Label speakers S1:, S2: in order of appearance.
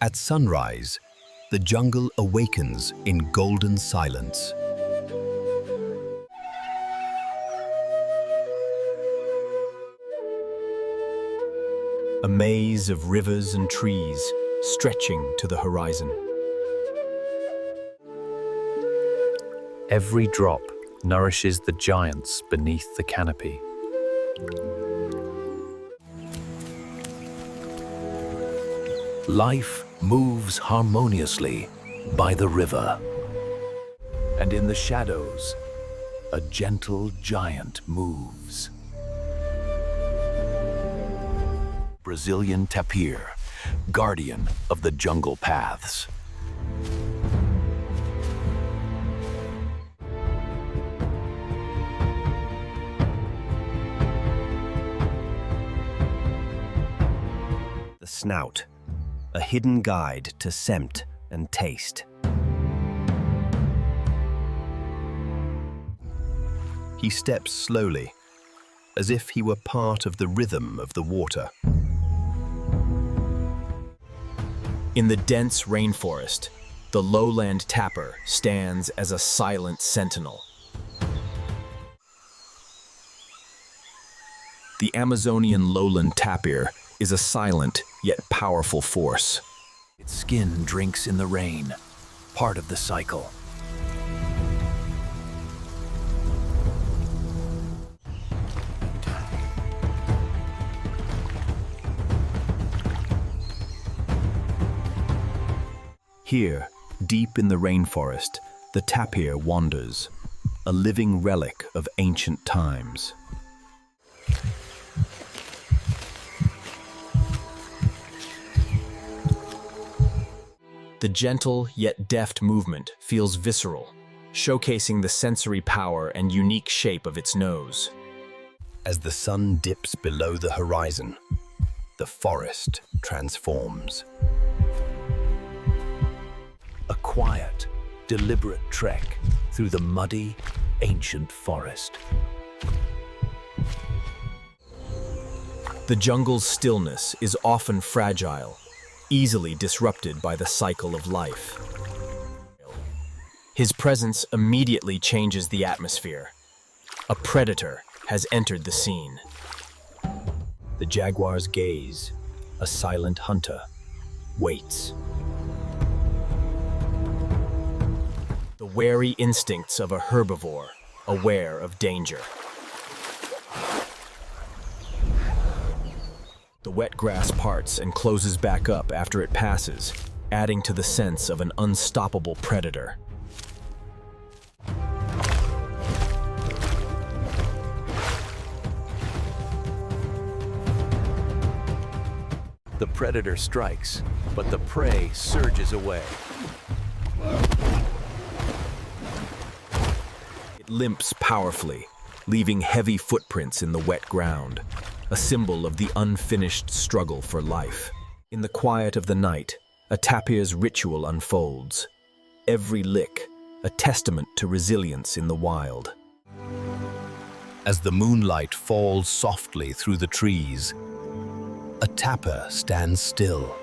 S1: At sunrise, the jungle awakens in golden silence. A maze of rivers and trees stretching to the horizon.
S2: Every drop nourishes the giants beneath the canopy. Life moves harmoniously by the river. And in the shadows, a gentle giant moves. Brazilian tapir, guardian of the jungle paths.
S1: The snout, a hidden guide to scent and taste. He steps slowly, as if he were part of the rhythm of the water.
S3: In the dense rainforest, the lowland tapir stands as a silent sentinel. The Amazonian lowland tapir is a silent yet powerful force.
S2: Its skin drinks in the rain, part of the cycle.
S1: Here, deep in the rainforest, the tapir wanders, a living relic of ancient times.
S3: The gentle yet deft movement feels visceral, showcasing the sensory power and unique shape of its nose.
S1: As the sun dips below the horizon, the forest transforms.
S2: A quiet, deliberate trek through the muddy, ancient forest.
S3: The jungle's stillness is often fragile, easily disrupted by the cycle of life. His presence immediately changes the atmosphere. A predator has entered the scene.
S1: The jaguar's gaze, a silent hunter, waits.
S3: The wary instincts of a herbivore, aware of danger. The wet grass parts and closes back up after it passes, adding to the sense of an unstoppable predator.
S2: The predator strikes, but the prey surges away.
S3: It limps powerfully, leaving heavy footprints in the wet ground, a symbol of the unfinished struggle for life. In the quiet of the night, a tapir's ritual unfolds. Every lick, a testament to resilience in the wild.
S1: As the moonlight falls softly through the trees, a tapir stands still,